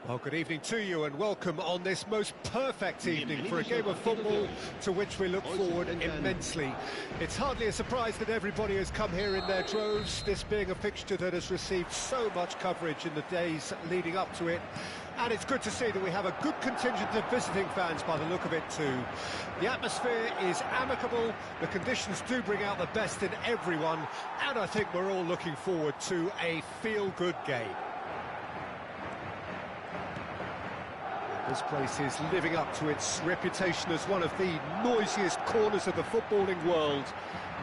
Well, good evening to you and welcome on this most perfect evening for a game of football to which we look forward immensely. It's hardly a surprise that everybody has come here in their droves, this being a fixture that has received so much coverage in the days leading up to it. And it's good to see that we have a good contingent of visiting fans by the look of it too. The atmosphere is amicable, the conditions do bring out the best in everyone, and I think we're all looking forward to a feel-good game. This place is living up to its reputation as one of the noisiest corners of the footballing world.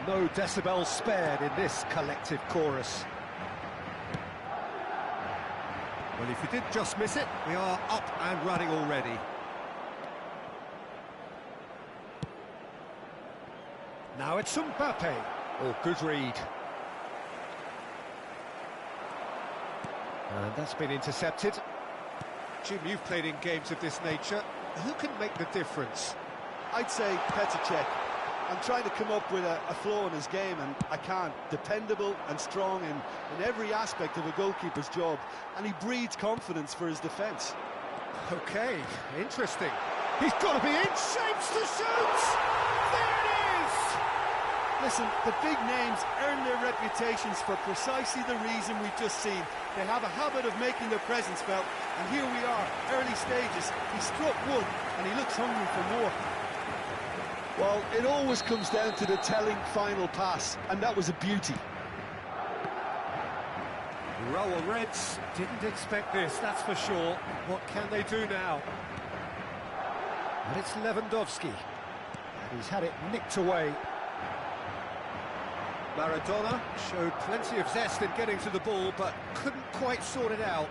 No decibels spared in this collective chorus. Well, if you did just miss it, we are up and running already. Now it's Mbappe. Oh, good read. And that's been intercepted. Jim, you've played in games of this nature. Who can make the difference? I'd say Petr Cech. I'm trying to come up with a flaw in his game, and I can't. Dependable and strong in every aspect of a goalkeeper's job, and he breeds confidence for his defence. OK, interesting. He's got to be in, shapes to shoot! There it is! Listen, the big names earn their reputations for precisely the reason we've just seen. They have a habit of making their presence felt, and here we are, early stages. He struck one, and he looks hungry for more. Well, it always comes down to the telling final pass, and that was a beauty. Raul Reds didn't expect this, that's for sure. What can they do now? And it's Lewandowski. And he's had it nicked away. Maradona showed plenty of zest in getting to the ball, but couldn't quite sort it out.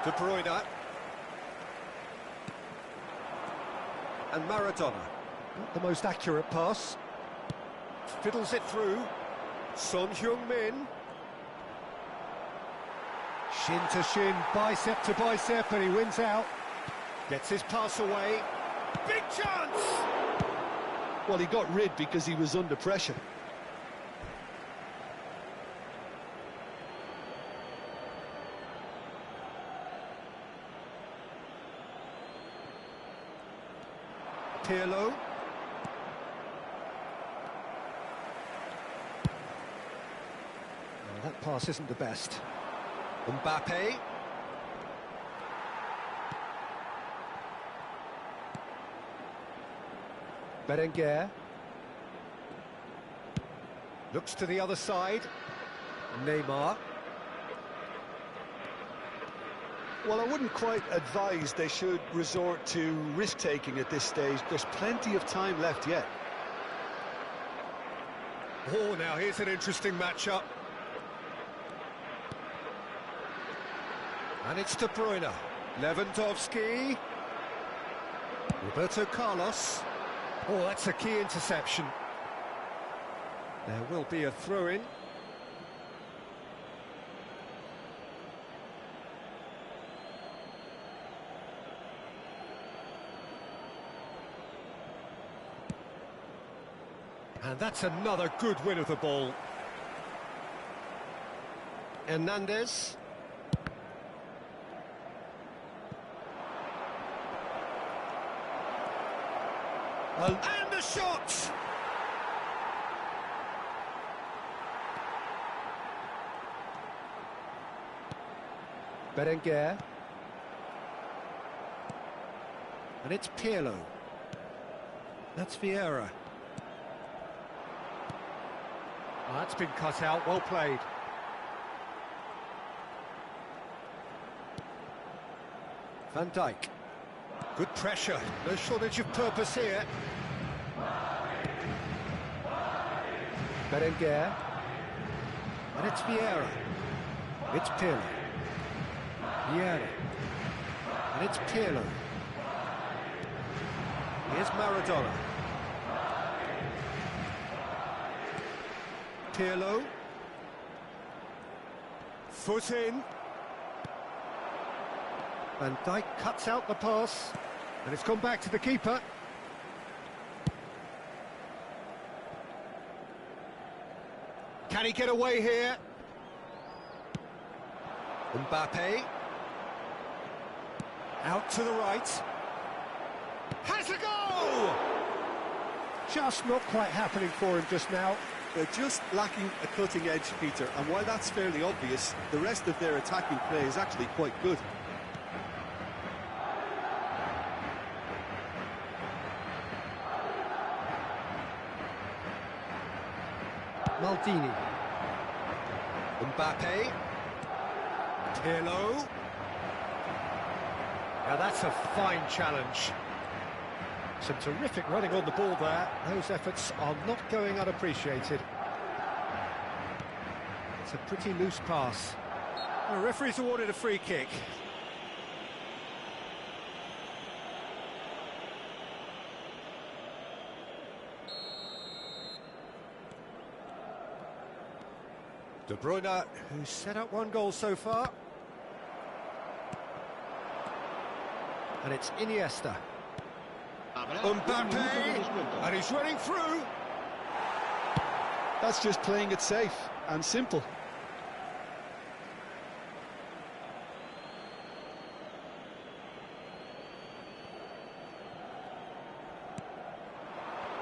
De Bruyne. And Maradona. Not the most accurate pass. Fiddles it through. Son Heung-min. Shin to shin, bicep to bicep, and he wins out. Gets his pass away. Big chance! Well, he got rid because he was under pressure. Pirlo. No, that pass isn't the best. Mbappe. Berenguer. Looks to the other side. Neymar. Well, I wouldn't quite advise they should resort to risk-taking at this stage. There's plenty of time left yet. Oh, now here's an interesting matchup. And it's De Bruyne. Lewandowski. Roberto Carlos. Oh, that's a key interception. There will be a throw-in. And that's another good win of the ball. Hernandez. And the shot! Berenguer. And it's Pirlo. That's Vieira. Oh, that's been cut out, well played. Van Dijk. Good pressure, no shortage of purpose here. Berenguer. And it's Vieira. It's Pirlo. Vieira. And it's Pirlo. Here's Maradona. Pirlo. Foot in. Van Dijk cuts out the pass, and it's gone back to the keeper. Can he get away here? Mbappe. Out to the right. Has a goal! Just not quite happening for him just now. They're just lacking a cutting edge, Peter, and while that's fairly obvious, the rest of their attacking play is actually quite good. Maldini. Mbappe. Pirlo. Now that's a fine challenge. Some terrific running on the ball there. Those efforts are not going unappreciated. It's a pretty loose pass. The referee's awarded a free kick. De Bruyne, who's set up one goal so far. And it's Iniesta. Mbappe, and he's running through. That's just playing it safe and simple.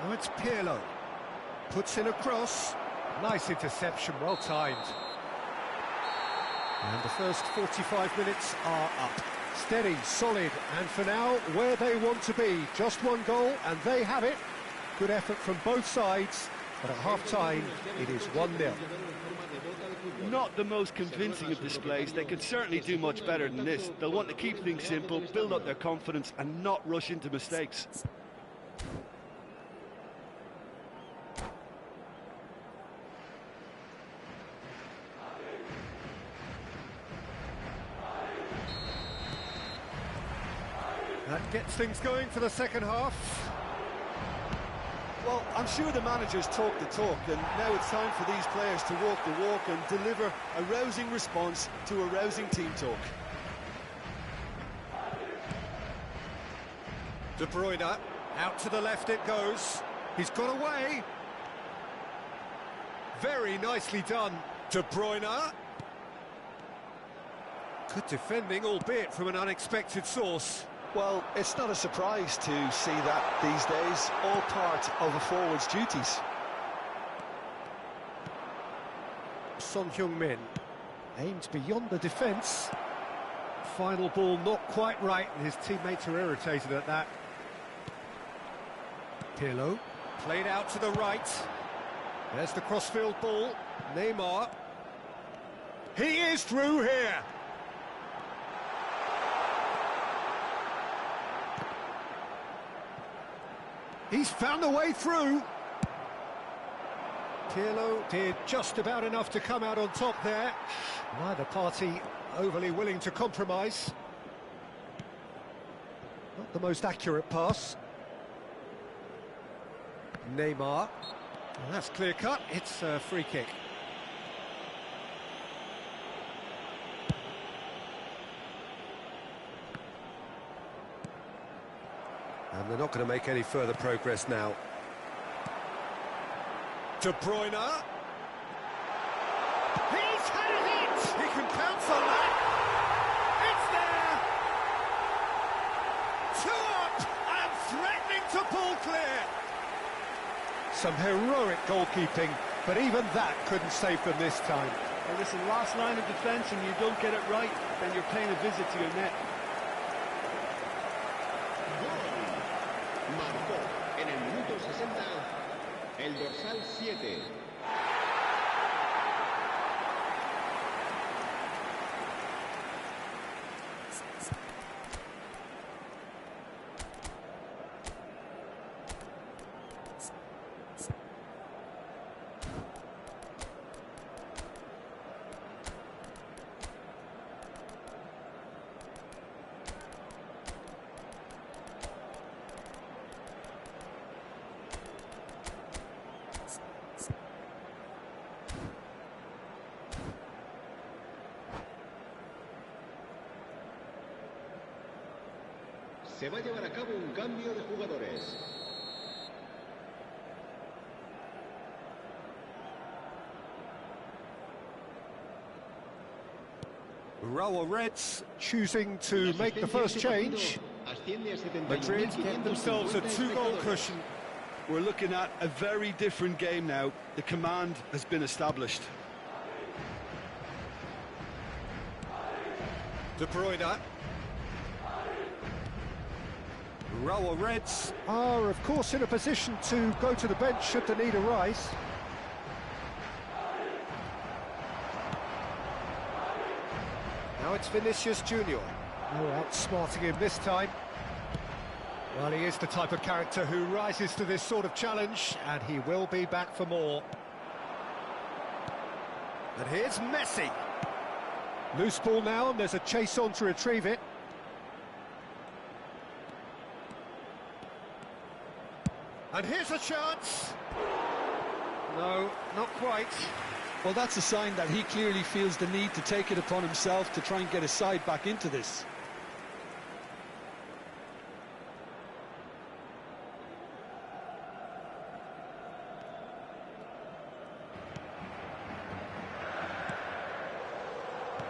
Now it's Pirlo. Puts in a cross. Nice interception, well timed. And the first 45 minutes are up. Steady, solid, and for now, where they want to be. Just one goal, and they have it. Good effort from both sides, but at half-time, it is 1-0. Not the most convincing of displays. They could certainly do much better than this. They'll want to keep things simple, build up their confidence, and not rush into mistakes. That gets things going for the second half. Well, I'm sure the managers talk the talk, and now it's time for these players to walk the walk and deliver a rousing response to a rousing team talk. De Bruyne, out to the left it goes. He's got away. Very nicely done, De Bruyne. Good defending, albeit from an unexpected source. Well, it's not a surprise to see that these days, all part of a forward's duties. Son Heung-min aims beyond the defence. Final ball not quite right, and his teammates are irritated at that. Pirlo, played out to the right. There's the crossfield ball. Neymar. He is through here. He's found a way through. Pirlo did just about enough to come out on top there. Neither party overly willing to compromise. Not the most accurate pass. Neymar. Well, that's clear cut. It's a free kick. And they're not going to make any further progress now. De Bruyne. He's had it! He can pounce on that. It's there! 2 up and threatening to pull clear. Some heroic goalkeeping, but even that couldn't save them this time. Well, listen, last line of defence, and you don't get it right, then you're paying a visit to your net. Marcó en el minuto 60 el dorsal 7. Se va a llevar a cabo un cambio de jugadores. Urawa Reds choosing to make the first change. Madrid get themselves a 2-goal cushion. We're looking at a very different game now. The command has been established. De Bruyne. Urawa Reds are, of course, in a position to go to the bench should the need arise. Now it's Vinicius Junior. Oh, outsmarting him this time. Well, he is the type of character who rises to this sort of challenge, and he will be back for more. And here's Messi. Loose ball now, and there's a chase on to retrieve it. And here's a chance. No, not quite. Well, that's a sign that he clearly feels the need to take it upon himself to try and get his side back into this.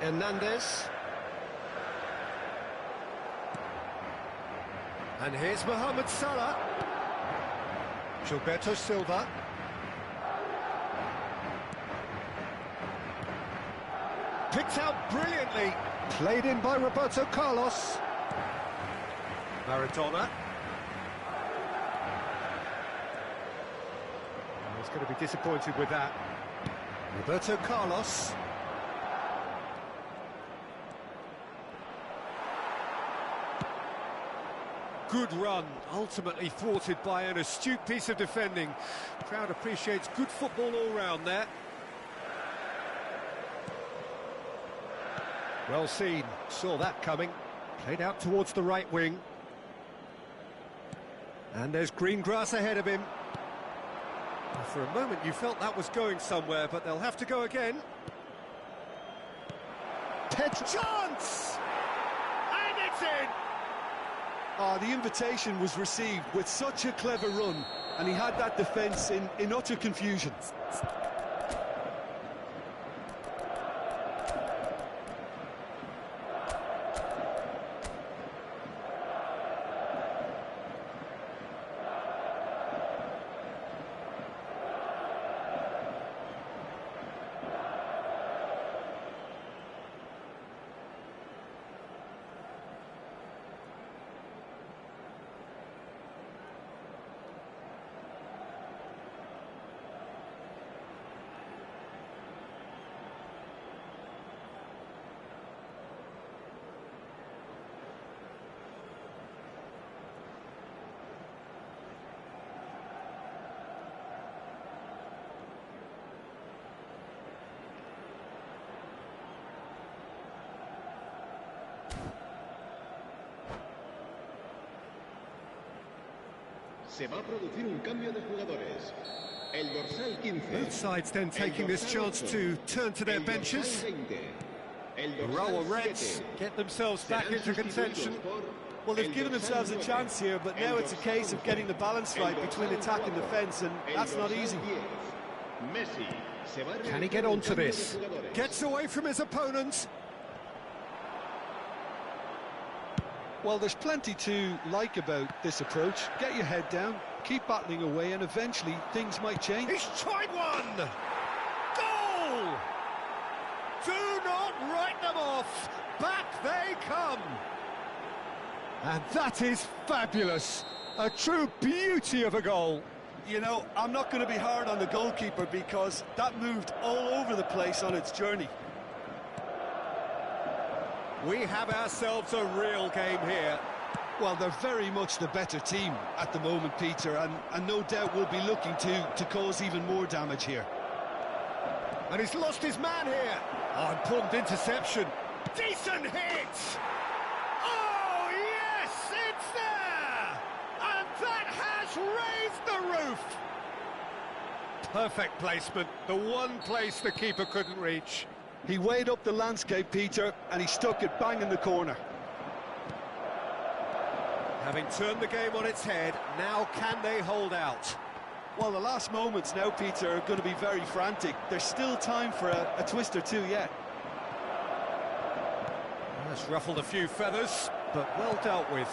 Hernandez. And here's Mohamed Salah. Gilberto Silva. Picked out brilliantly. Played in by Roberto Carlos. Maradona. He's going to be disappointed with that. Roberto Carlos. Good run, ultimately thwarted by an astute piece of defending. Crowd appreciates good football all round there. Well seen, saw that coming. Played out towards the right wing. And there's green grass ahead of him. For a moment you felt that was going somewhere, but they'll have to go again. Chance! And it's in! The invitation was received with such a clever run, and he had that defence in utter confusion. Se va a producir un cambio de jugadores. El dorsal 15. Both sides then taking this chance to turn to their benches. Urawa Reds get themselves back into contention. Well, they've given themselves a chance here, but now it's a case of getting the balance right between attack and defence, and that's not easy. Can he get onto this? Gets away from his opponents. Well, there's plenty to like about this approach. Get your head down, keep battling away, and eventually things might change. He's tried one! Goal! Do not write them off! Back they come! And that is fabulous! A true beauty of a goal. You know, I'm not going to be hard on the goalkeeper because that moved all over the place on its journey. We have ourselves a real game here. Well, they're very much the better team at the moment, Peter, and no doubt will be looking to cause even more damage here. And he's lost his man here. Oh, important interception. Decent hit! Oh, yes, it's there! And that has raised the roof! Perfect placement, the one place the keeper couldn't reach. He weighed up the landscape, Peter, and he stuck it bang in the corner. Having turned the game on its head, now can they hold out? Well, the last moments now, Peter, are going to be very frantic. There's still time for a twist or two yet. Has ruffled a few feathers, but well dealt with.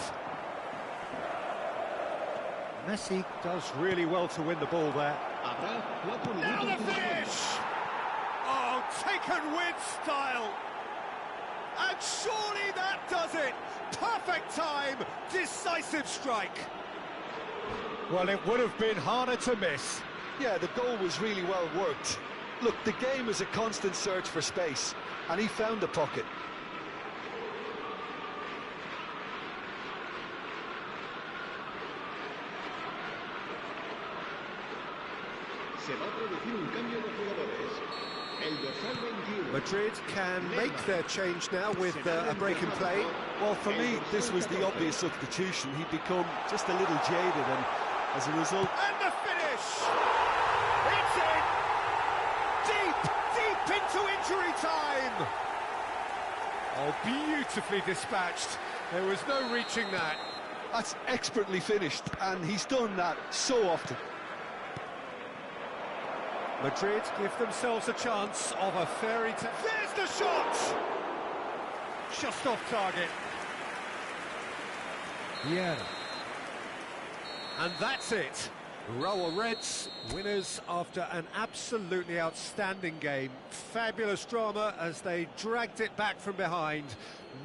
Messi does really well to win the ball there. Now the finish! Oh, taken with style! And surely that does it! Perfect time, decisive strike. Well, it would have been harder to miss. Yeah, the goal was really well worked. Look, the game is a constant search for space, and he found the pocket. Se va a producir un cambio de jugadores. El dorsal 21. Madrid can make their change now with a break in play. Well, for me, this was the obvious substitution. He'd become just a little jaded, and as a result... And the finish! It's in! Deep into injury time! Oh, beautifully dispatched. There was no reaching that. That's expertly finished, and he's done that so often. Madrid give themselves a chance of a fairy tale. There's the shot! Just off target. Yeah. And that's it. Rower Reds, winners after an absolutely outstanding game. Fabulous drama as they dragged it back from behind,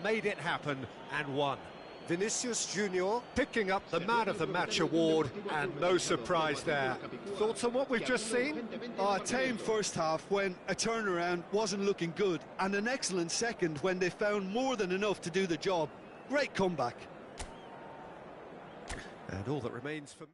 made it happen and won. Vinicius Junior picking up the Man of the Match award, and no surprise there. Thoughts on what we've just seen? A tame first half when a turnaround wasn't looking good, and an excellent second when they found more than enough to do the job. Great comeback. And all that remains for me...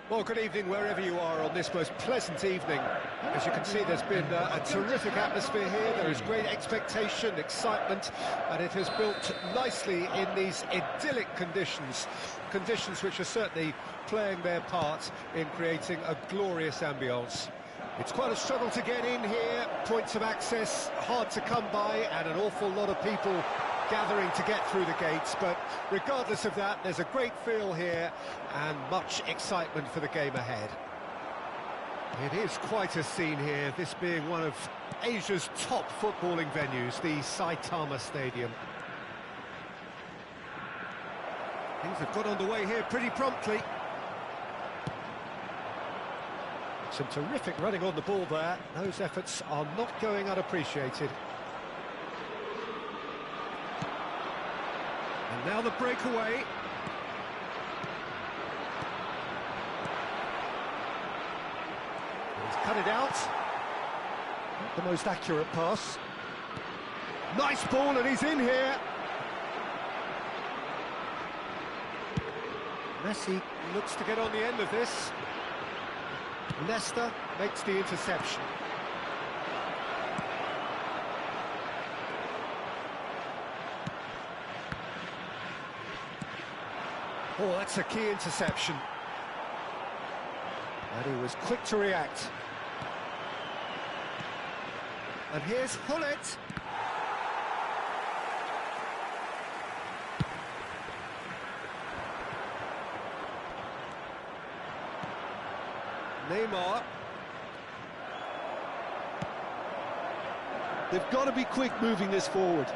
Well, good evening wherever you are on this most pleasant evening. As you can see, there's been a terrific atmosphere here. There is great expectation, excitement, and it has built nicely in these idyllic conditions. Conditions which are certainly playing their part in creating a glorious ambience. It's quite a struggle to get in here, points of access hard to come by, and an awful lot of people gathering to get through the gates, but regardless of that, there's a great feel here and much excitement for the game ahead. It is quite a scene here, this being one of Asia's top footballing venues, the Saitama Stadium. Things have got underway here pretty promptly. Some terrific running on the ball there. Those efforts are not going unappreciated. And now the breakaway. He's cut it out. Not the most accurate pass. Nice ball, and he's in here. Messi looks to get on the end of this. Leicester makes the interception. Oh, that's a key interception. And he was quick to react. And here's Hullet. Neymar. They've got to be quick moving this forward.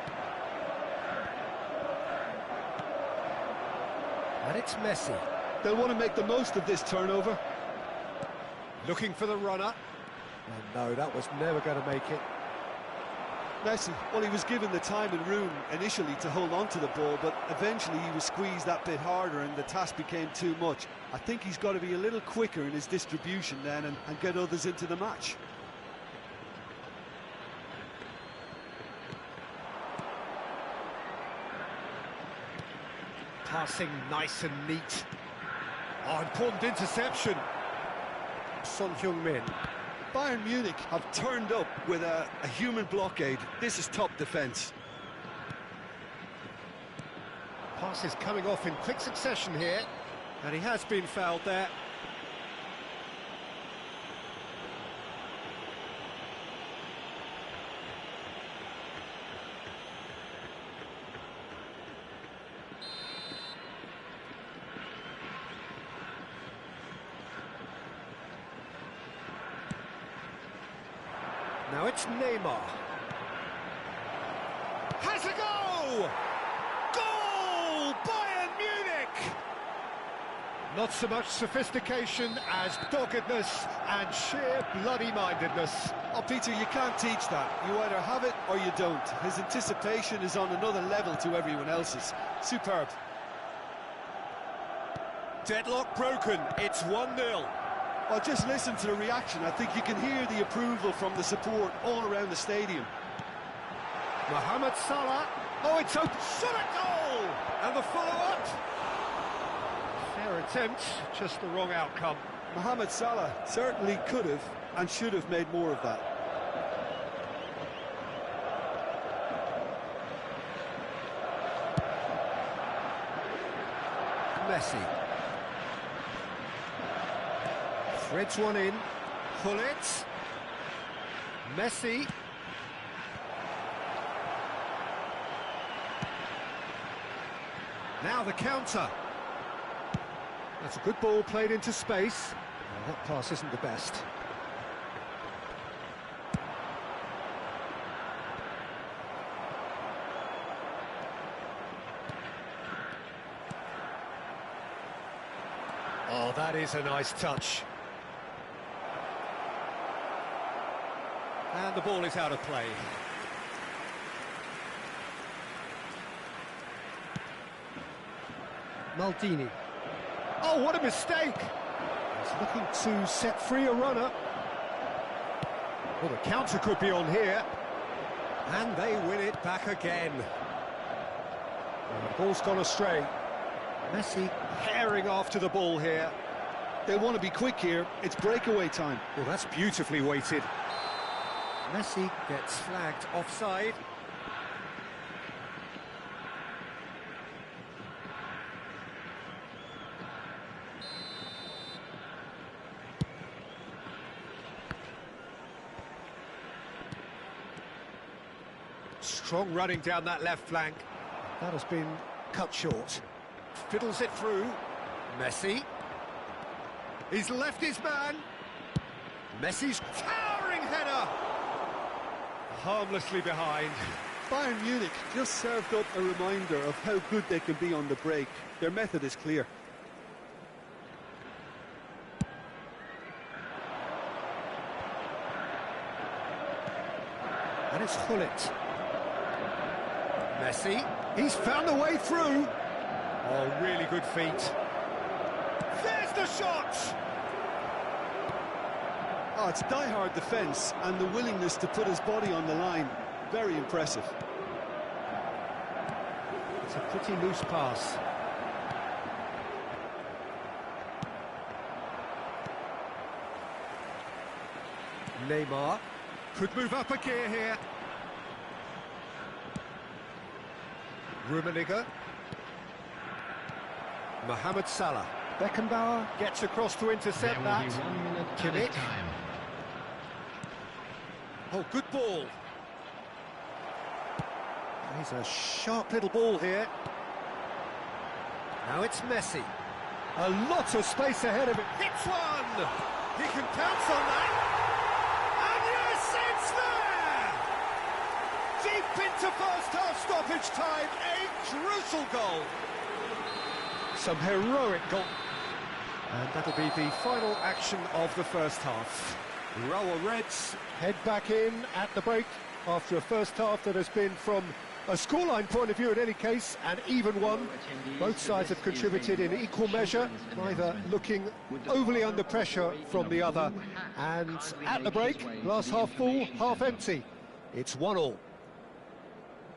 And it's Messi. They'll want to make the most of this turnover. Looking for the runner. And no, that was never going to make it. Messi, well, he was given the time and room initially to hold on to the ball, but eventually he was squeezed that bit harder and the task became too much. I think he's got to be a little quicker in his distribution then and get others into the match. Passing nice and neat. Oh, important interception. Son Heung-min. Bayern Munich have turned up with a human blockade. This is top defence. Pass is coming off in quick succession here, and he has been fouled there. Now it's Neymar. Has a go! Goal! Bayern Munich! Not so much sophistication as doggedness and sheer bloody-mindedness. Oh, Peter, you can't teach that. You either have it or you don't. His anticipation is on another level to everyone else's. Superb. Deadlock broken. It's 1-0. Well, just listen to the reaction. I think you can hear the approval from the support all around the stadium. Mohamed Salah. Oh, it's open. Shot a goal! And the follow-up. Fair attempt, just the wrong outcome. Mohamed Salah certainly could have and should have made more of that. Messi. Threads one in. Hullet. Messi. Now the counter. That's a good ball played into space. Well, that pass isn't the best. Oh, that is a nice touch. And the ball is out of play. Maldini. Oh, what a mistake! He's looking to set free a runner. Well, the counter could be on here. And they win it back again. And the ball's gone astray. Messi herring after the ball here. They want to be quick here. It's breakaway time. Well, that's beautifully weighted. Messi gets flagged offside. Strong running down that left flank. That has been cut short. Fiddles it through. Messi. He's left his man. Messi's towering header. Harmlessly behind. Bayern Munich just served up a reminder of how good they can be on the break. Their method is clear. And it's Hullet. Messi. He's found a way through. Oh, really good feet. There's the shot! Oh, it's die-hard defence and the willingness to put his body on the line. Very impressive. It's a pretty loose pass. Neymar could move up a gear here. Rummenigge. Mohamed Salah. Beckenbauer gets across to intercept that. Kimmich. Oh, good ball. He's a sharp little ball here. Now it's Messi. A lot of space ahead of him. Hits one! He can pounce on that. And yes, it's there! Deep into first half stoppage time. A crucial goal. Some heroic goal. And that'll be the final action of the first half. Rower Reds head back in at the break after a first half that has been, from a scoreline point of view in any case, an even one. Both sides have contributed in equal measure, neither looking overly under pressure from the other. And at the break, glass half full, half empty. It's 1-1.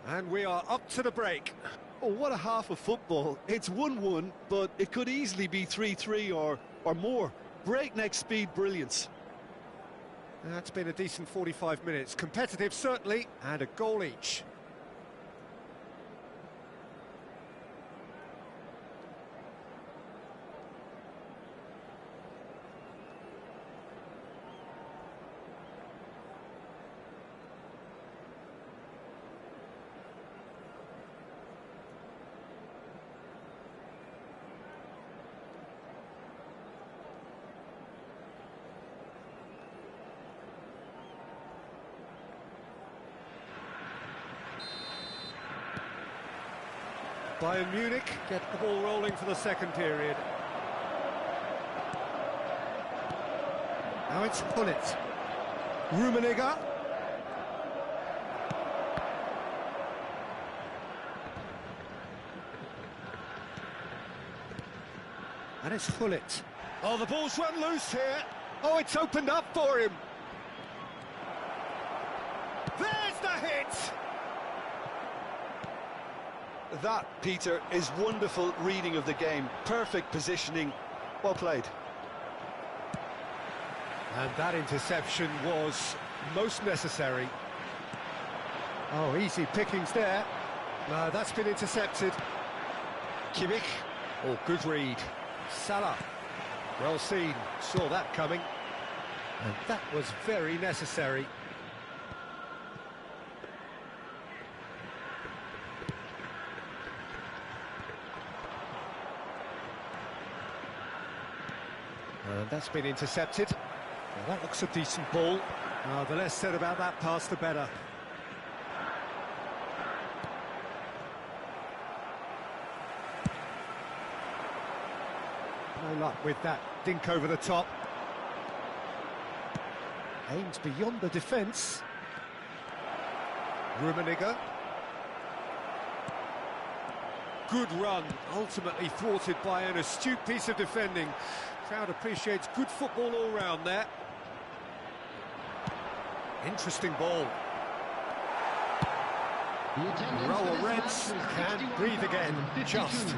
And we are up to the break. Oh, what a half of football. It's 1-1, but it could easily be 3-3 or more. Breakneck speed brilliance. That's been a decent 45 minutes. Competitive, certainly, and a goal each. Bayern Munich get the ball rolling for the second period. Now it's Hullet. Rummenigge. And it's Hullet. Oh, the ball's run loose here. Oh, it's opened up for him. There's the hit. That, Peter, is wonderful reading of the game. Perfect positioning. Well played. And that interception was most necessary. Oh, easy pickings there. No, that's been intercepted. Kimmich. Oh, good read. Salah. Well seen. Saw that coming. And that was very necessary. And that's been intercepted. Well, that looks a decent ball. The less said about that pass, the better. No luck with that dink over the top. Aims beyond the defence. Rummenigge. Good run, ultimately thwarted by an astute piece of defending. Crowd appreciates good football all round there. Interesting ball. Rower Reds can't breathe again, just.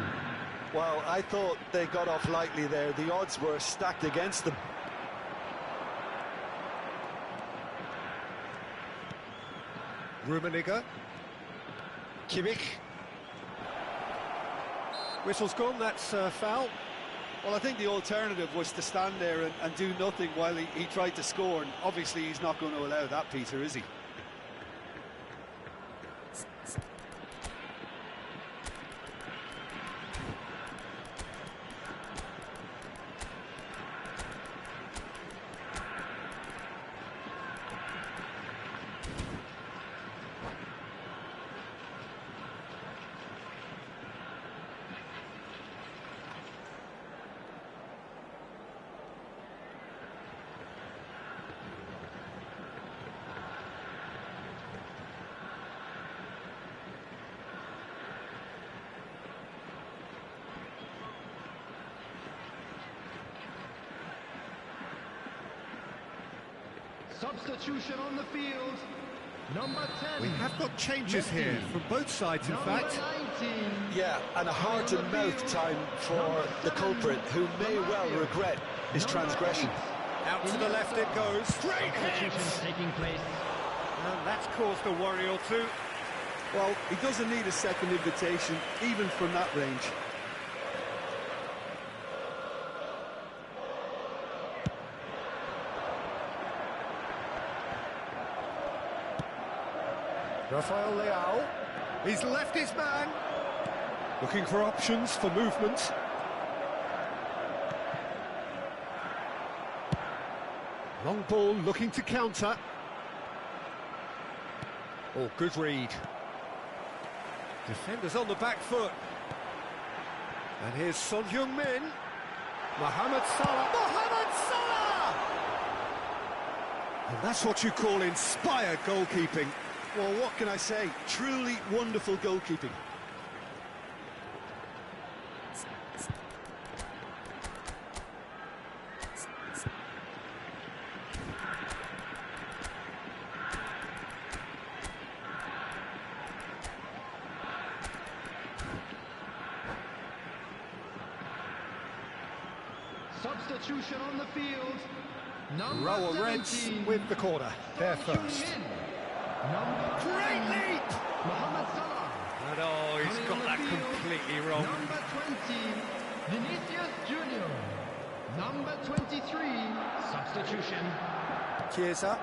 Well, I thought they got off lightly there. The odds were stacked against them. Rummenigge. Kimmich. Whistle's gone, that's foul. Well, I think the alternative was to stand there and do nothing while he tried to score, and obviously he's not going to allow that, Peter, is he? Substitution on the field. Number 10. We have got changes here from both sides, in fact. 19. Yeah, and a heart-and-mouth time for the culprit, who may well regret his transgression. Out to the left it goes. Great hit! Taking place. And that's caused a worry or two. Well, he doesn't need a second invitation, even from that range. Rafael Leao. He's left his man. Looking for options for movement. Long ball looking to counter. Oh, good read. Defenders on the back foot. And here's Son Heung-min. Mohamed Salah. Mohamed Salah! And that's what you call inspired goalkeeping. Well, what can I say? Truly wonderful goalkeeping. Substitution on the field. Number Raul Reds 17. with the corner. There first. Great leap! Mohamed Salah. And oh, he's Coming got on the that field. completely wrong. Number 20, Vinicius Junior. Number 23, substitution. Chiesa.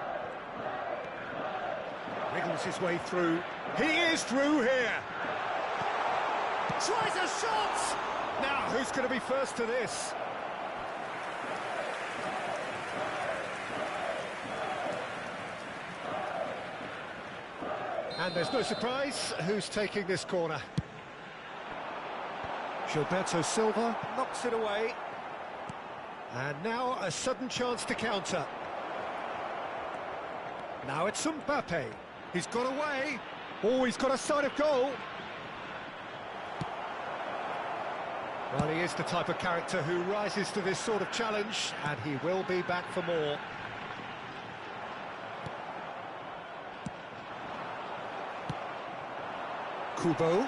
Wriggles his way through. He is through here. Tries a shot! Now, who's going to be first to this? And there's no surprise who's taking this corner. Gilberto Silva knocks it away. And now a sudden chance to counter. Now it's Mbappe. He's got away. Oh, he's got a side of goal. Well, he is the type of character who rises to this sort of challenge, and he will be back for more. Kubo.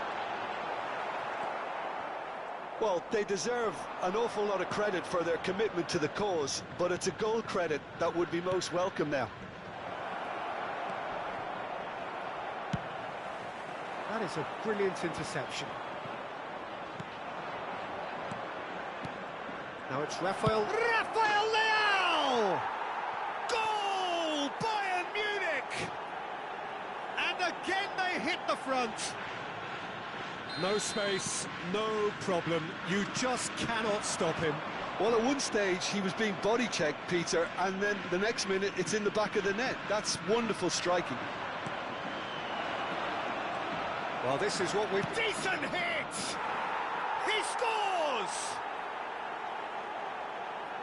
Well, they deserve an awful lot of credit for their commitment to the cause, but it's a goal credit that would be most welcome now. That is a brilliant interception. Now it's Rafael Leao! Goal! Bayern Munich! And again they hit the front. No space, no problem. You just cannot stop him. Well, at one stage he was being body checked, Peter, and then the next minute it's in the back of the net. That's wonderful striking. Well, this is what we've... Decent hit! He scores!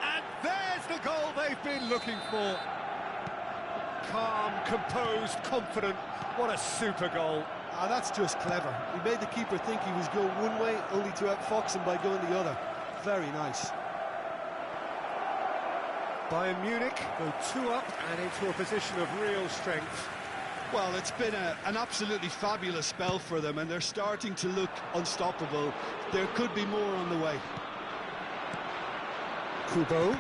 And there's the goal they've been looking for. Calm, composed, confident. What a super goal. Ah, that's just clever. He made the keeper think he was going one way, only to outfox him by going the other. Very nice. Bayern Munich go 2 up and into a position of real strength. Well, it's been an absolutely fabulous spell for them, and they're starting to look unstoppable. There could be more on the way. Kubo.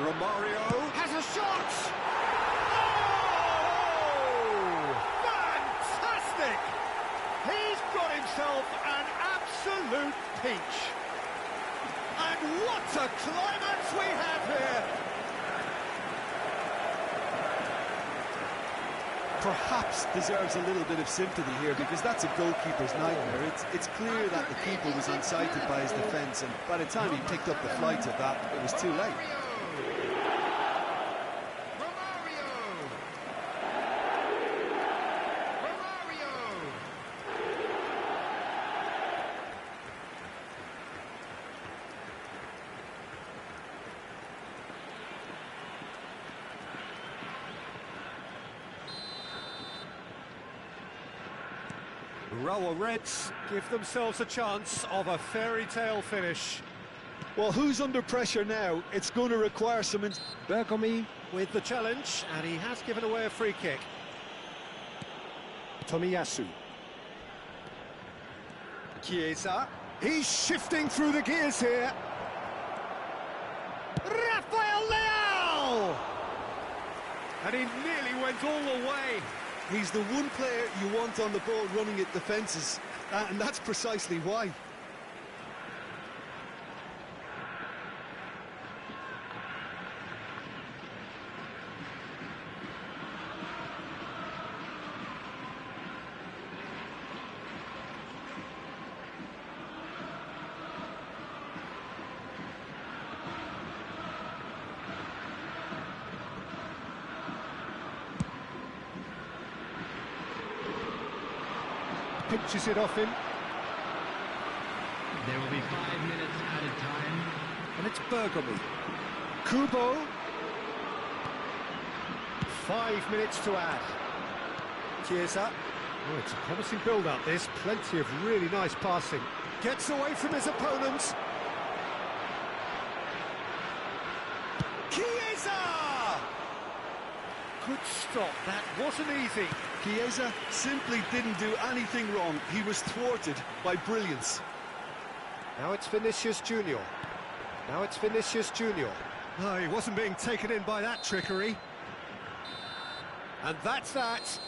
Romario has a shot! Oh! Fantastic! He's got himself an absolute peach. And what a climax we have here! Perhaps deserves a little bit of sympathy here, because that's a goalkeeper's nightmare. It's clear that the keeper was unsighted by his defence, and by the time he picked up the flight of that, it was too late. Rower Reds give themselves a chance of a fairy tale finish. Well, who's under pressure now? It's going to require some... Bergomi with the challenge, and he has given away a free kick. Tomiyasu. Chiesa. He's shifting through the gears here. Rafael Leao! And he nearly went all the way. He's the one player you want on the ball running at defences, and that's precisely why. Pinches it off him. There will be 5 minutes added time. And it's Bergomi. Kubo. 5 minutes to add. Chiesa. Oh, it's a promising build-up, this. Plenty of really nice passing. Gets away from his opponents. Chiesa! Good stop. That wasn't easy. Chiesa simply didn't do anything wrong. He was thwarted by brilliance. Now it's Vinicius Junior. Now it's Vinicius Junior. No, he wasn't being taken in by that trickery. And that's that.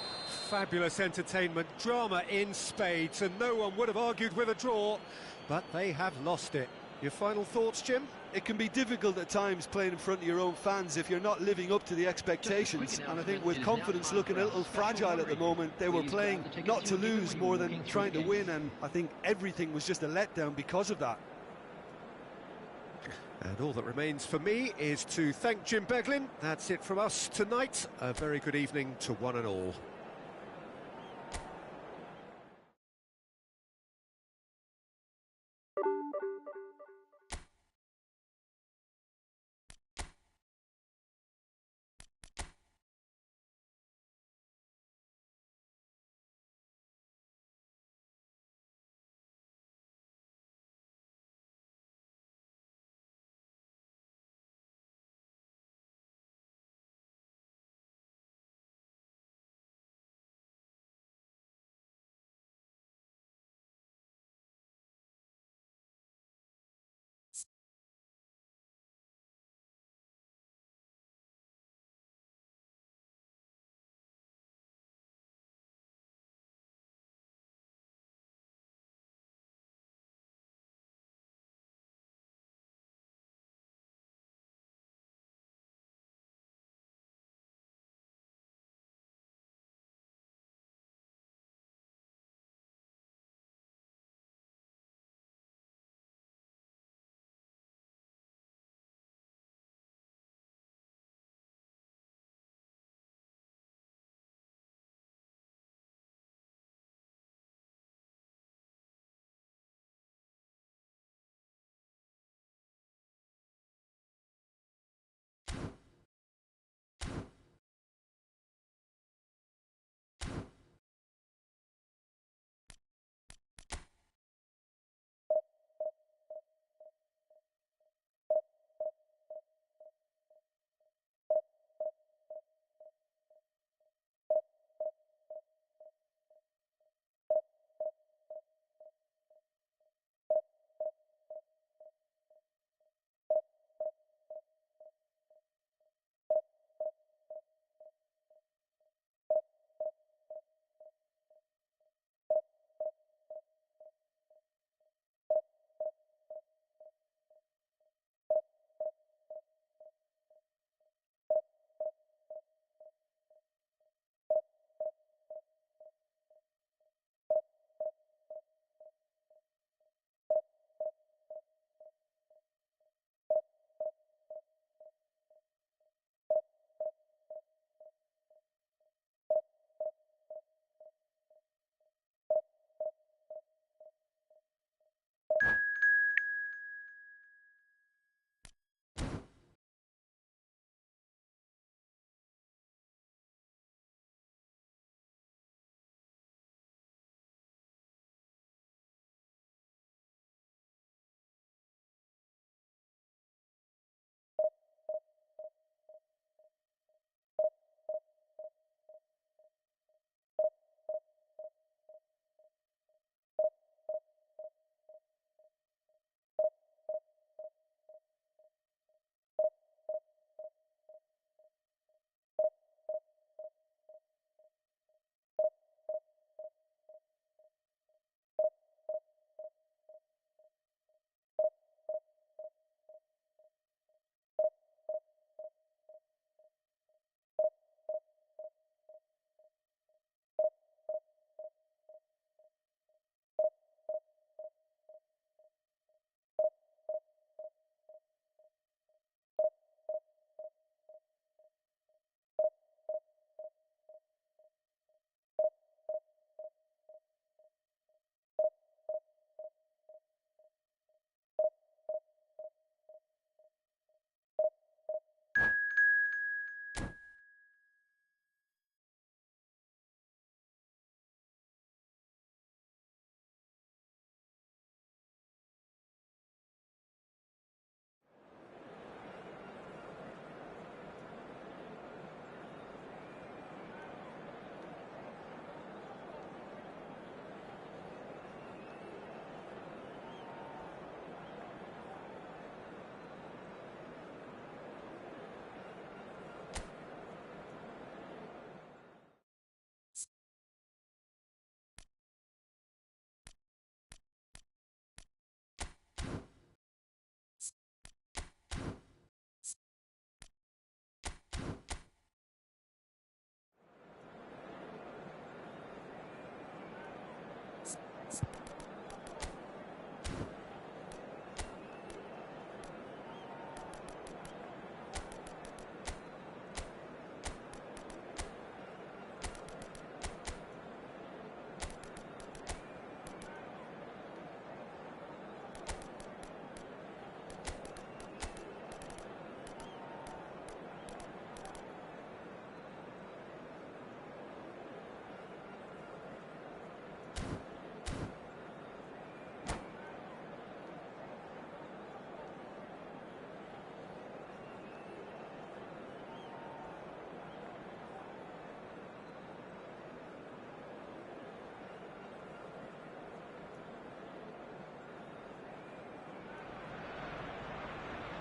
Fabulous entertainment, drama in spades, and no one would have argued with a draw, but they have lost it. Your final thoughts, Jim? It can be difficult at times playing in front of your own fans if you're not living up to the expectations, and I think with confidence looking a little fragile at the moment, they were playing not to lose more than trying to win, and I think everything was just a letdown because of that. And all that remains for me is to thank Jim Beglin. That's it from us tonight. A very good evening to one and all.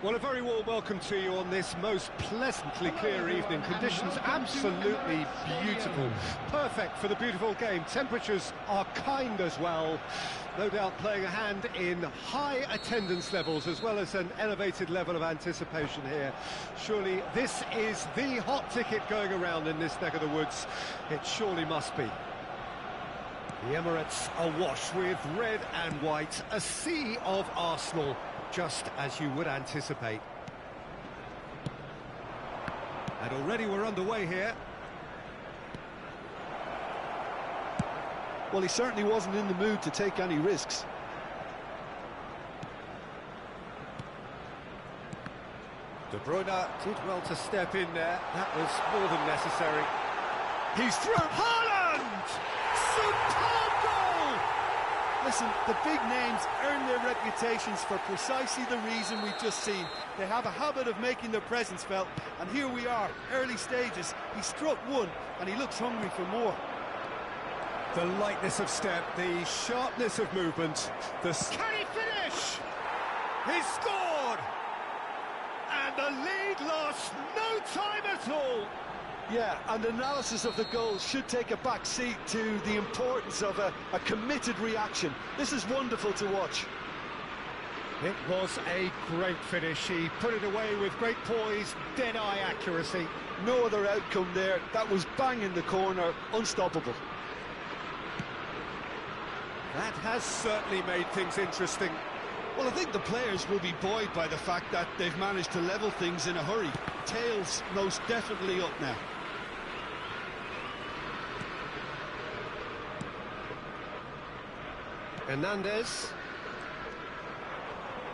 Well, a very warm welcome to you on this most pleasantly clear evening. Conditions absolutely beautiful. Perfect for the beautiful game. Temperatures are kind as well. No doubt playing a hand in high attendance levels as well as an elevated level of anticipation here. Surely this is the hot ticket going around in this neck of the woods. It surely must be. The Emirates awash with red and white, a sea of Arsenal, just as you would anticipate. And already we're underway here. Well, he certainly wasn't in the mood to take any risks. De Bruyne did well to step in there. That was more than necessary. He's through. Haaland! Superb goal! Listen, the big names earn their reputations for precisely the reason we've just seen. They have a habit of making their presence felt, and here we are, early stages. He struck one, and he looks hungry for more. The lightness of step, the sharpness of movement, Can he finish? He scored! And the lead lost no time at all. Yeah, and analysis of the goal should take a back seat to the importance of a committed reaction. This is wonderful to watch. It was a great finish. He put it away with great poise, dead-eye accuracy. No other outcome there. That was bang in the corner, unstoppable. That has certainly made things interesting. Well, I think the players will be buoyed by the fact that they've managed to level things in a hurry. Tails most definitely up now. Hernandez.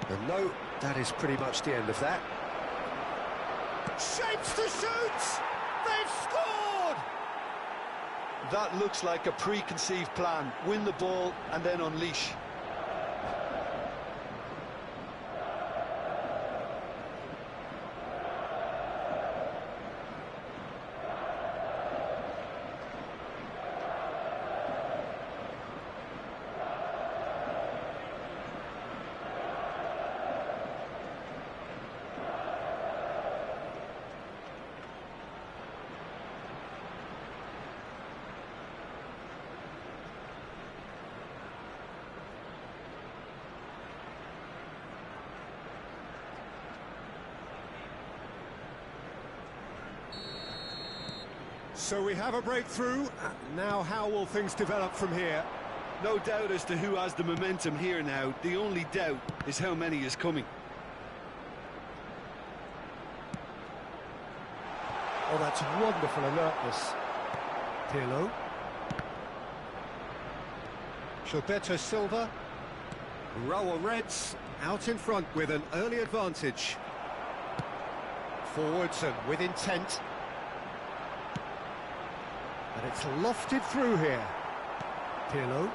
And no, that is pretty much the end of that. Shapes to shoot! They've scored! That looks like a preconceived plan. Win the ball and then unleash. So we have a breakthrough. Now how will things develop from here? No doubt as to who has the momentum here now. The only doubt is how many is coming. Oh, that's wonderful alertness. Pirlo. Gilberto Silva. Raul Reds out in front with an early advantage. Forwards and with intent. And it's lofted through here. Pirlo.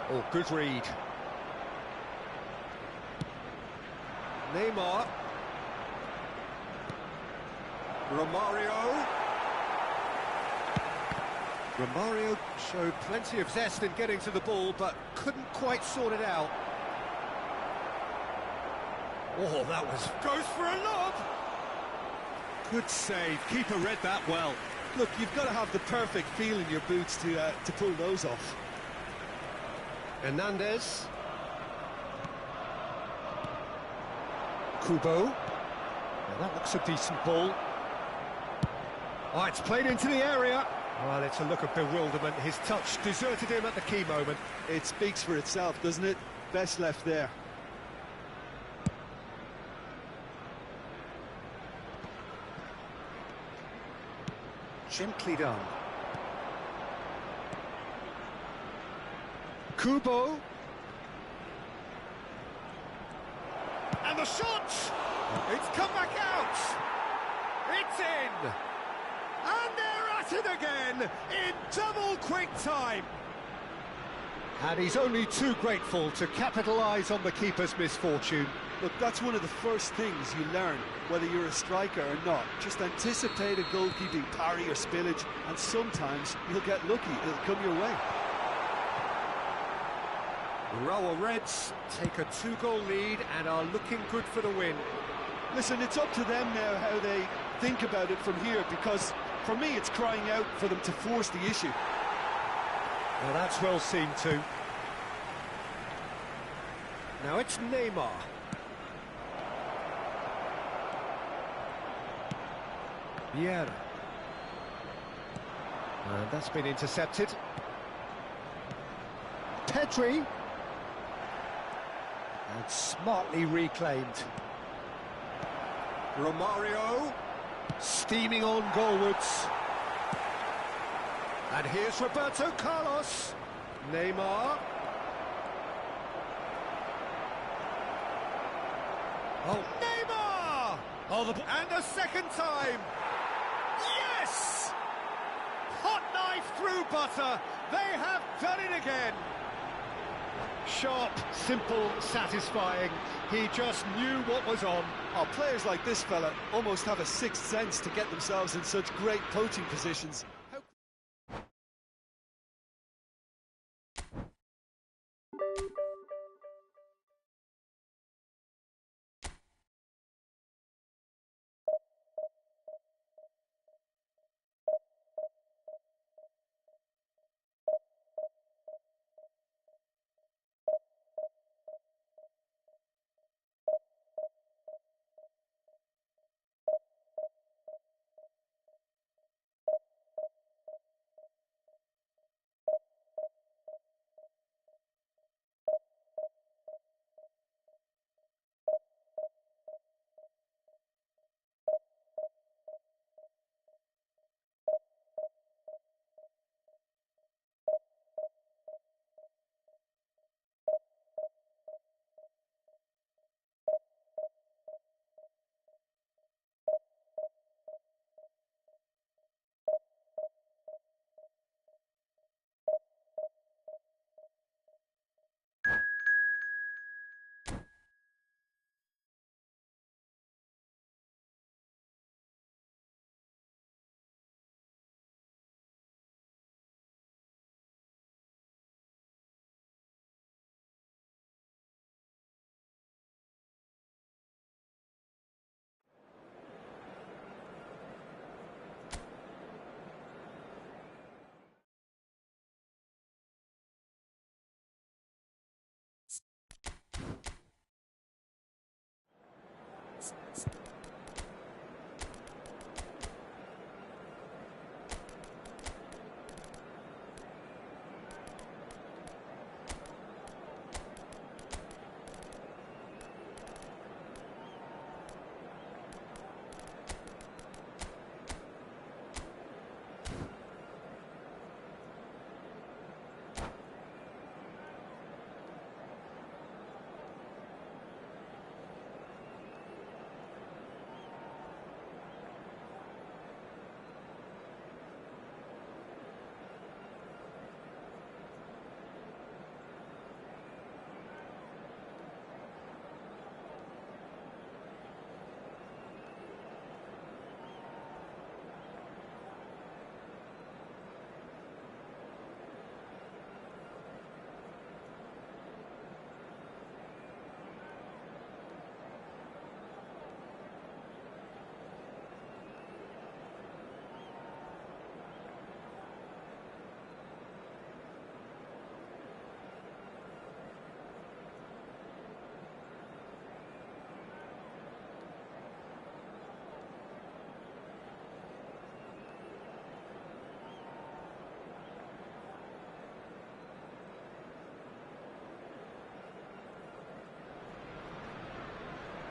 Oh, good read. Neymar. Romario. Romario showed plenty of zest in getting to the ball, but couldn't quite sort it out. Oh, that was... goes for a lob! Good save. Keeper read that well. Look, you've got to have the perfect feel in your boots to pull those off. Hernandez. Kubo. Now that looks a decent ball. Oh, it's played into the area. Well, it's a look of bewilderment. His touch deserted him at the key moment. It speaks for itself, doesn't it? Best left there. Gently done. Kubo. And the shot! It's come back out! It's in! And they're at it again, in double quick time! And he's only too grateful to capitalise on the keeper's misfortune. Look, that's one of the first things you learn, whether you're a striker or not. Just anticipate a goalkeeping parry or spillage, and sometimes you'll get lucky, it'll come your way. Urawa Reds take a 2-goal lead and are looking good for the win. Listen, it's up to them now how they think about it from here, because for me it's crying out for them to force the issue. Well, that's well seen too. Now it's Neymar. Vieira. And that's been intercepted. Pedri. And smartly reclaimed. Romario. Steaming on goalwards. And here's Roberto Carlos. Neymar. Oh, Neymar! Oh, and a second time! Yes! Hot knife through butter. They have done it again. Sharp, simple, satisfying. He just knew what was on. Oh, players like this fella almost have a sixth sense to get themselves in such great coaching positions.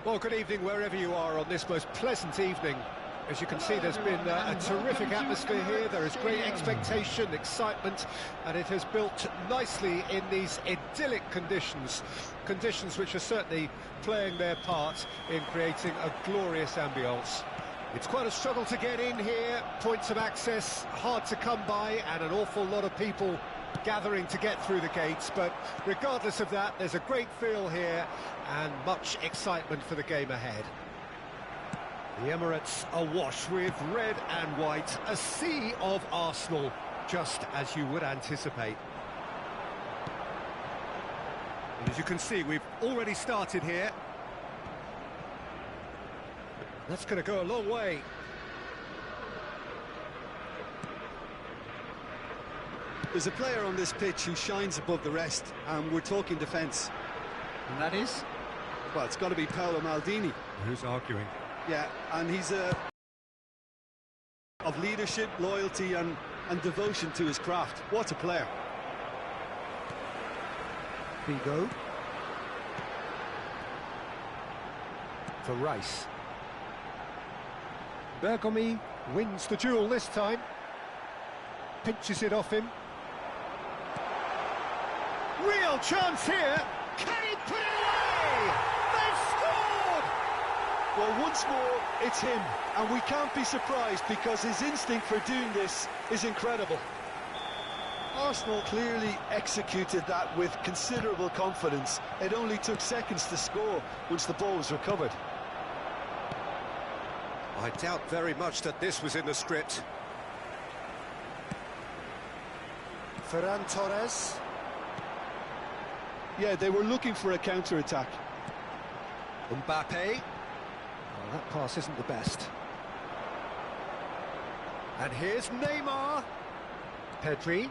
Well, good evening wherever you are on this most pleasant evening. As you can see, there's been a terrific atmosphere here. There is great expectation, excitement, and it has built nicely in these idyllic conditions. Conditions which are certainly playing their part in creating a glorious ambience. It's quite a struggle to get in here, points of access hard to come by, and an awful lot of people gathering to get through the gates, but regardless of that, there's a great feel here and much excitement for the game ahead. The Emirates awash with red and white, a sea of Arsenal, just as you would anticipate. And as you can see, we've already started here. That's going to go a long way. There's a player on this pitch who shines above the rest, and we're talking defence. And that is? Well, it's got to be Paolo Maldini. Who's arguing? Yeah, and he's of leadership, loyalty and devotion to his craft. What a player. Figo. For Rice. Bergomi wins the duel this time. Pinches it off him. Real chance here. Can he put it away? They've scored! Well, once more, it's him. And we can't be surprised because his instinct for doing this is incredible. Arsenal clearly executed that with considerable confidence. It only took seconds to score once the ball was recovered. I doubt very much that this was in the script. Ferran Torres. Yeah, they were looking for a counter-attack. Mbappe. Well, that pass isn't the best. And here's Neymar. Pedri.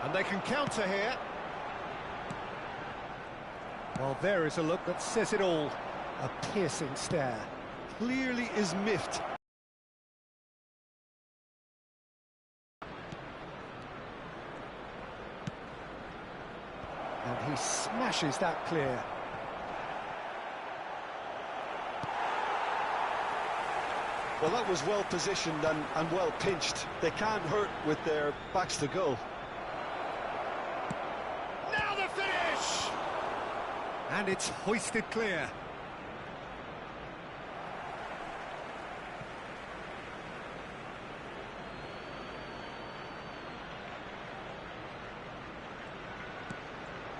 And they can counter here. Well, there is a look that says it all. A piercing stare. Clearly is miffed. And he smashes that clear. Well, that was well positioned and well pinched. They can't hurt with their backs to goal. Now the finish! And it's hoisted clear.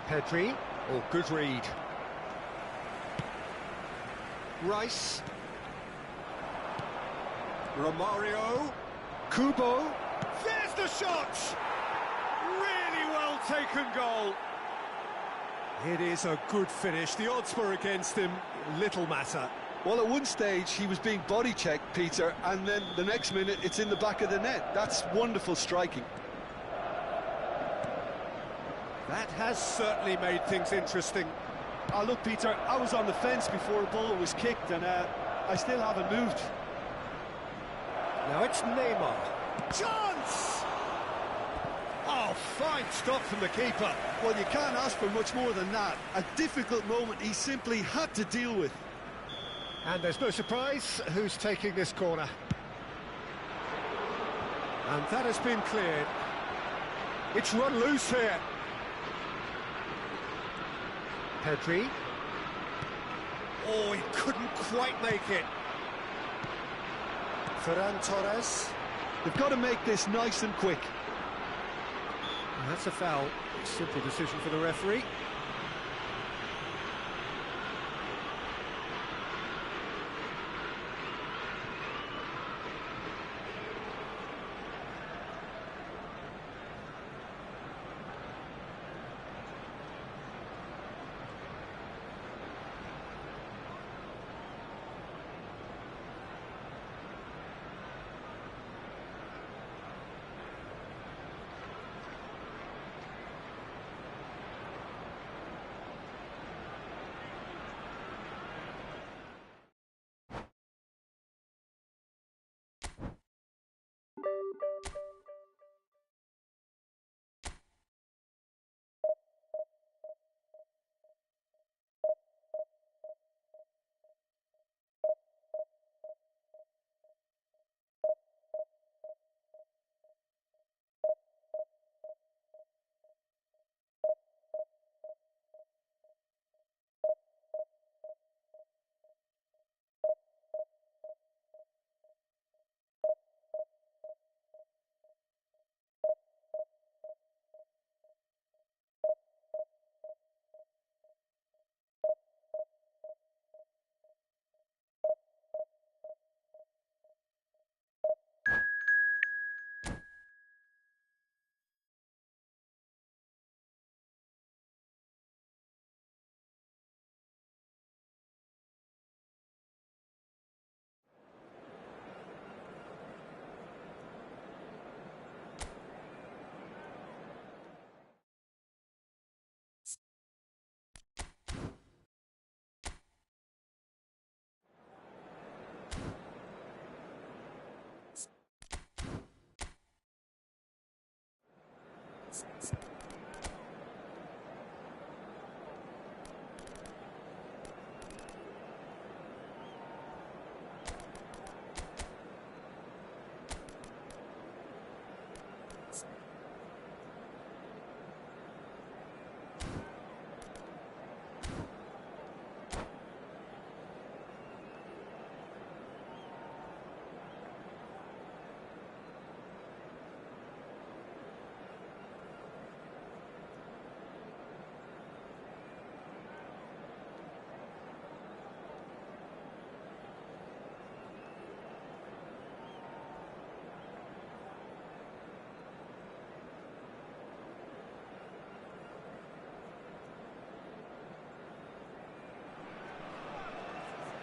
Pedri. Oh, good read. Rice. Romario. Kubo. There's the shot! Really well taken goal. It is a good finish. The odds were against him. Little matter. Well, at one stage, he was being body-checked, Peter, and then the next minute, it's in the back of the net. That's wonderful striking. That has certainly made things interesting. Oh, look, Peter, I was on the fence before the ball was kicked, and I still haven't moved. Now it's Neymar. Chance! Oh, fine stop from the keeper. Well, you can't ask for much more than that. A difficult moment he simply had to deal with. And there's no surprise who's taking this corner. And that has been cleared. It's run loose here. Pedri. Oh, he couldn't quite make it. Ferran Torres. They've got to make this nice and quick. And that's a foul. Simple decision for the referee.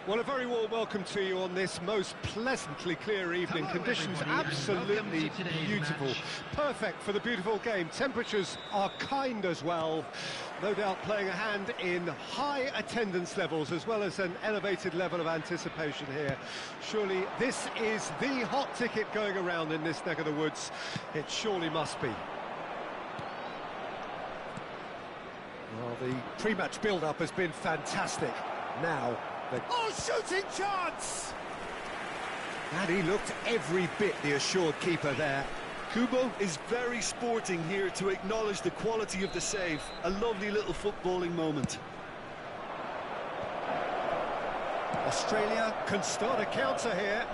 Well, a very warm welcome to you on this most pleasantly clear evening. Hello, Conditions everybody, absolutely beautiful. match. Perfect for the beautiful game. Temperatures are kind as well. No doubt playing a hand in high attendance levels as well as an elevated level of anticipation here. Surely this is the hot ticket going around in this neck of the woods. It surely must be. Well, the pre-match build-up has been fantastic. Now... Oh, shooting chance! And he looked every bit the assured keeper there. Kubo is very sporting here to acknowledge the quality of the save. A lovely little footballing moment. Australia can start a counter here.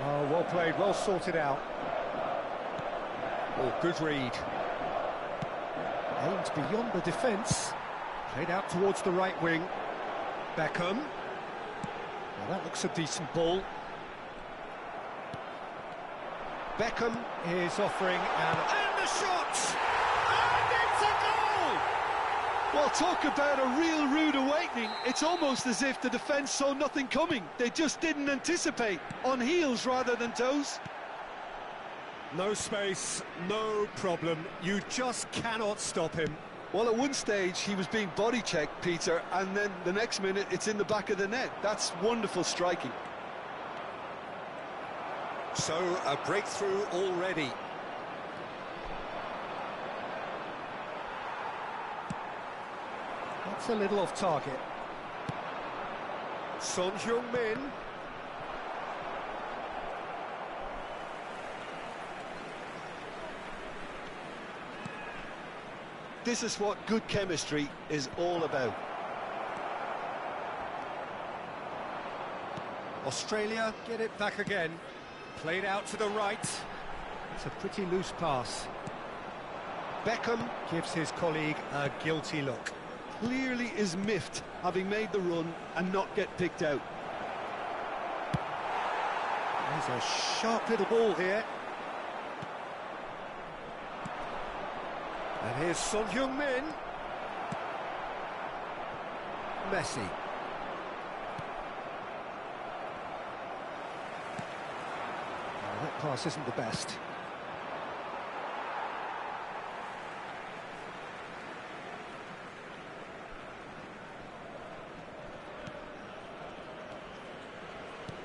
Oh, well played, well sorted out. Oh, good read. Aimed beyond the defence. Played out towards the right wing. Beckham. Now that looks a decent ball. Beckham is offering and the shot! And it's a goal! Well, talk about a real rude awakening. It's almost as if the defence saw nothing coming. They just didn't anticipate. On heels rather than toes. No space, no problem. You just cannot stop him. Well, at one stage, he was being body-checked, Peter, and then the next minute, it's in the back of the net. That's wonderful striking. So, a breakthrough already. That's a little off target. Son Heung-min. This is what good chemistry is all about. Australia get it back again. Played out to the right. It's a pretty loose pass. Beckham gives his colleague a guilty look. Clearly is miffed, having made the run and not get picked out. There's a sharp little ball here. And here's Son Heung-min. Messi. Oh, that pass isn't the best.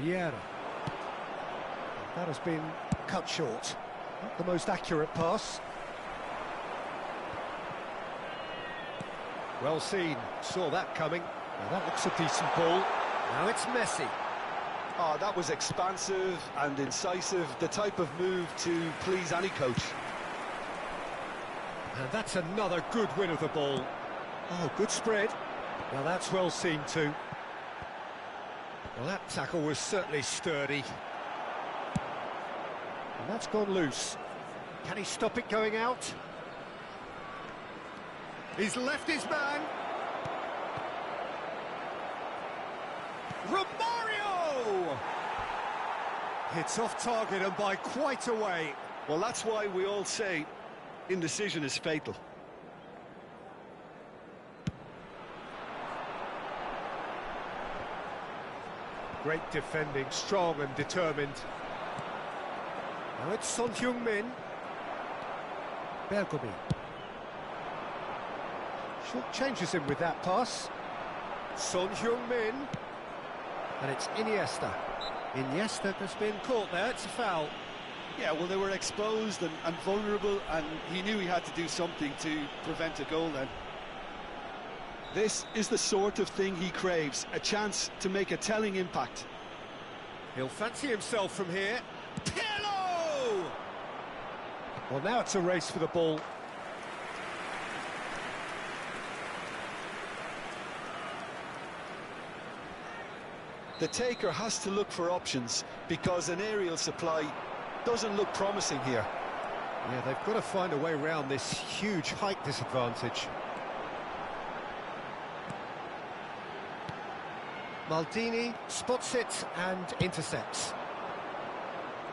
Vieira. That has been cut short. Not the most accurate pass. Well seen, saw that coming. Now that looks a decent ball. Now it's Messi. Oh, that was expansive and incisive, the type of move to please any coach. And that's another good win of the ball. Oh, good spread. Now that's well seen too. Well, that tackle was certainly sturdy. And that's gone loose. Can he stop it going out? He's left his man. Romario! It's off target and by quite a way. Well, that's why we all say indecision is fatal. Great defending, strong and determined. Now it's Son Heung-min. Bergomi. Short changes him with that pass. Son Heung-min. And it's Iniesta. Iniesta has been caught there, it's a foul. Yeah, well, they were exposed and vulnerable, and he knew he had to do something to prevent a goal then. This is the sort of thing he craves, a chance to make a telling impact. He'll fancy himself from here. Pirlo! Well, now it's a race for the ball. The taker has to look for options because an aerial supply doesn't look promising here. Yeah, they've got to find a way around this huge height disadvantage. Maldini spots it and intercepts.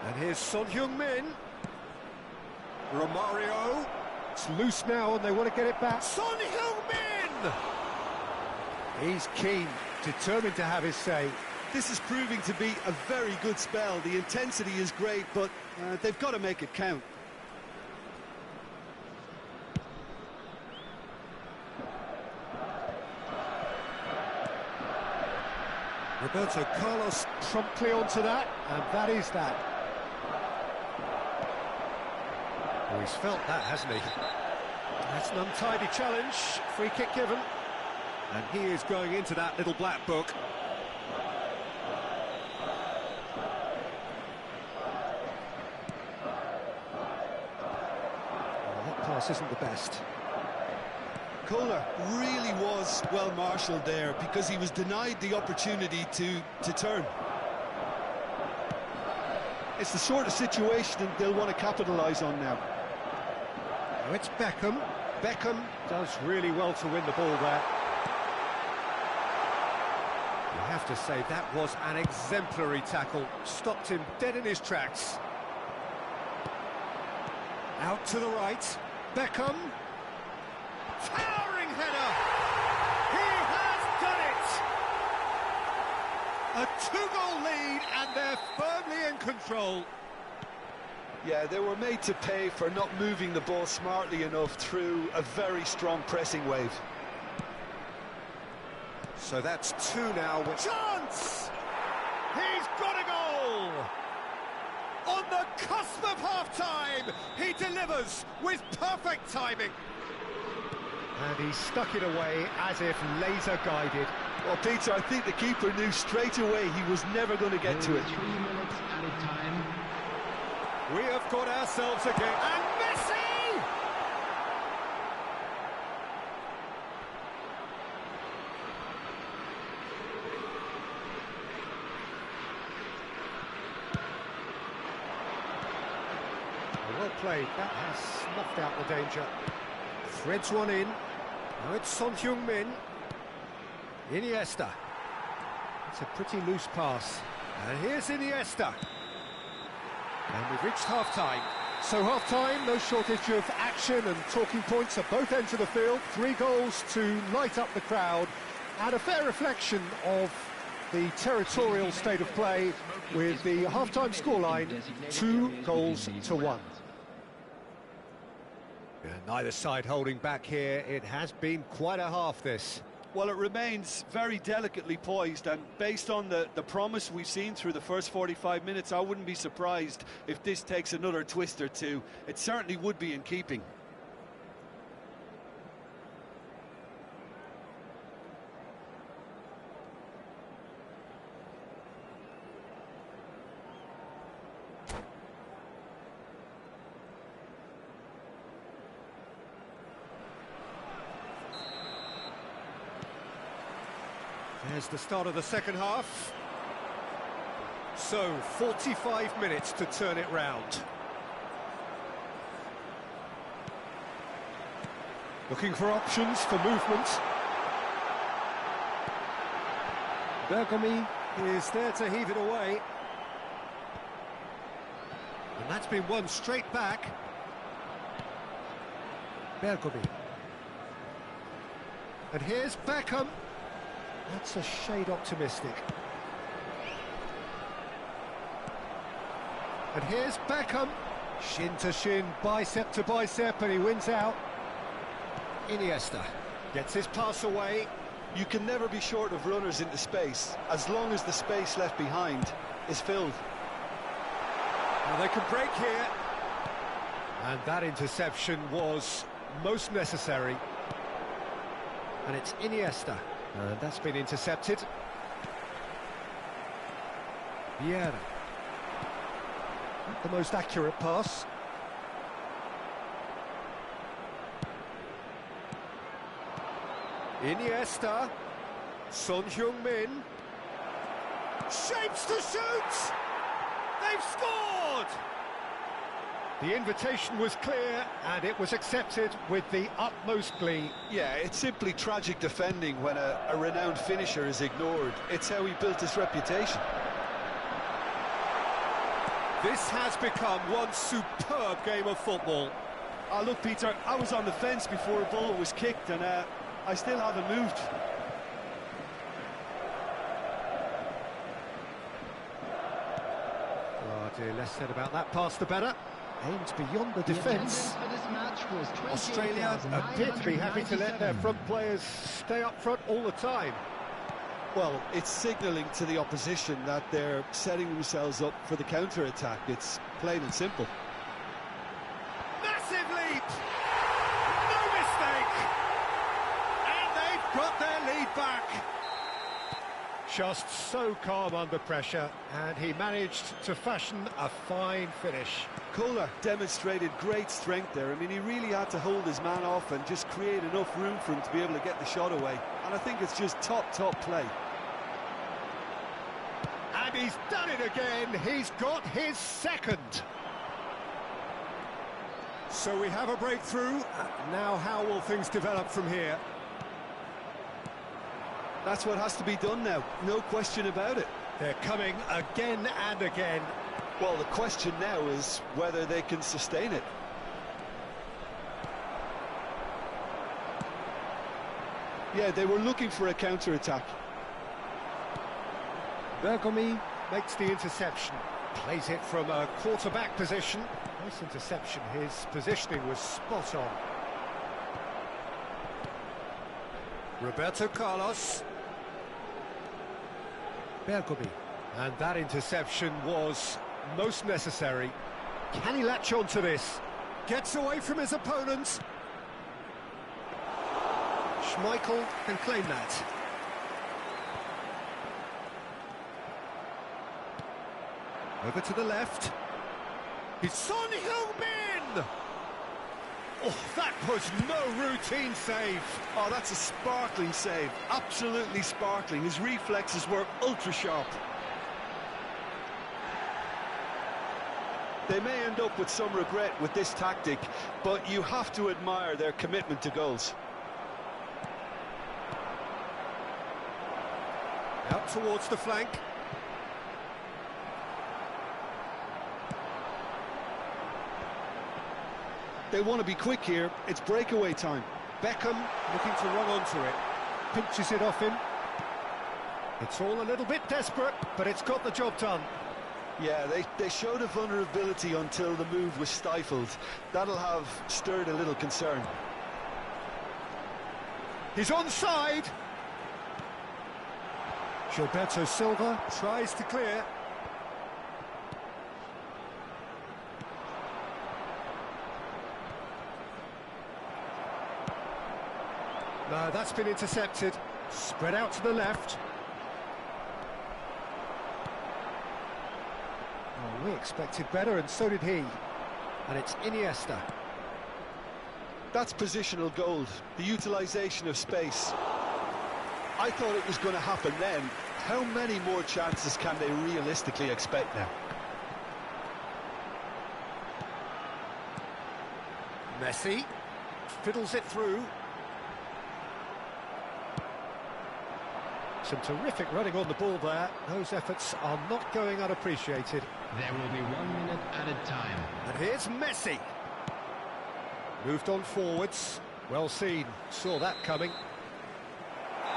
And here's Son Heung-min. Romario. It's loose now and they want to get it back. Son Heung-min! He's keen, determined to have his say. This is proving to be a very good spell. The intensity is great, but they've got to make it count. Roberto Carlos promptly onto that, and that is that. Oh, he's felt that, hasn't he? That's an untidy challenge, free kick given. And he is going into that little black book. Well, that pass isn't the best. Kohler really was well marshalled there because he was denied the opportunity to turn. It's the sort of situation they'll want to capitalise on now. Now it's Beckham. Beckham does really well to win the ball there. You have to say that was an exemplary tackle. Stopped him dead in his tracks. Out to the right. Beckham. Towering header! He has done it! A two-goal lead, and they're firmly in control. Yeah, they were made to pay for not moving the ball smartly enough through a very strong pressing wave. So that's two now. Chance! He's got a goal! On the cusp of half-time, he delivers with perfect timing. And he stuck it away as if laser-guided. Well, Peter, I think the keeper knew straight away he was never going to get to it. 3 minutes at a time. We have got ourselves again. And Messi! Well played. That has snuffed out the danger. Threads one in. Now it's Son Heung-min. Iniesta. It's a pretty loose pass. And here's Iniesta. And we've reached half-time. So half-time, no shortage of action and talking points at both ends of the field. 3 goals to light up the crowd. And a fair reflection of the territorial state of play with the half-time scoreline, 2-1. Neither side holding back here. It has been quite a half, this. Well, it remains very delicately poised, and based on the promise we've seen through the first 45 minutes, I wouldn't be surprised if this takes another twist or two. It certainly would be in keeping. There's the start of the second half. So, 45 minutes to turn it round. Looking for options for movement. Bergomi is there to heave it away. And that's been won straight back. Bergomi. And here's Beckham. That's a shade optimistic. And here's Beckham. Shin to shin, bicep to bicep, and he wins out. Iniesta gets his pass away. You can never be short of runners into space, as long as the space left behind is filled. Well, they can break here. And that interception was most necessary. And it's Iniesta. And that's been intercepted. Vieira. Not the most accurate pass. Iniesta. Son Heung-min. Shapes to shoot! They've scored! The invitation was clear, and it was accepted with the utmost glee. Yeah, it's simply tragic defending when a renowned finisher is ignored. It's how he built his reputation. This has become one superb game of football. Look, Peter, I was on the fence before a ball was kicked, and I still haven't moved. Oh dear, less said about that pass the better. Aimed beyond the defence. Australia appear to be happy to let their front players stay up front all the time. Well, it's signalling to the opposition that they're setting themselves up for the counter-attack. It's plain and simple. Massive leap! No mistake! And they've got their lead back. Just so calm under pressure, and he managed to fashion a fine finish. Kohler demonstrated great strength there. I mean, he really had to hold his man off and just create enough room for him to be able to get the shot away. And I think it's just top play. And he's done it again. He's got his second. So we have a breakthrough. Now how will things develop from here? That's what has to be done now, no question about it. They're coming again and again. Well, the question now is whether they can sustain it. Yeah, they were looking for a counter-attack. Bergomi makes the interception. Plays it from a quarterback position. Nice interception. His positioning was spot on. Roberto Carlos. Bergomi. And that interception was most necessary. Can he latch on to this? Gets away from his opponent. Schmeichel can claim that. Over to the left. It's Son Heung-min! Oh, that was no routine save. Oh, that's a sparkling save. Absolutely sparkling. His reflexes were ultra-sharp. They may end up with some regret with this tactic, but you have to admire their commitment to goals. Out towards the flank. They want to be quick here. It's breakaway time. Beckham looking to run onto it. Pinches it off him. It's all a little bit desperate, but it's got the job done. Yeah, they showed a vulnerability until the move was stifled. That'll have stirred a little concern. He's onside. Gilberto Silva tries to clear. No, that's been intercepted. Spread out to the left. Oh, we expected better, and so did he. And it's Iniesta. That's positional gold, the utilisation of space. I thought it was going to happen then. How many more chances can they realistically expect now? Messi fiddles it through. Some terrific running on the ball there. Those efforts are not going unappreciated. There will be 1 minute at a time. And here's Messi. Moved on forwards. Well seen. Saw that coming.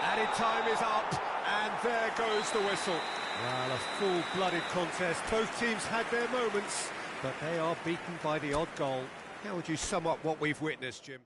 Added time is up. And there goes the whistle. Well, a full-blooded contest. Both teams had their moments, but they are beaten by the odd goal. How would you sum up what we've witnessed, Jim?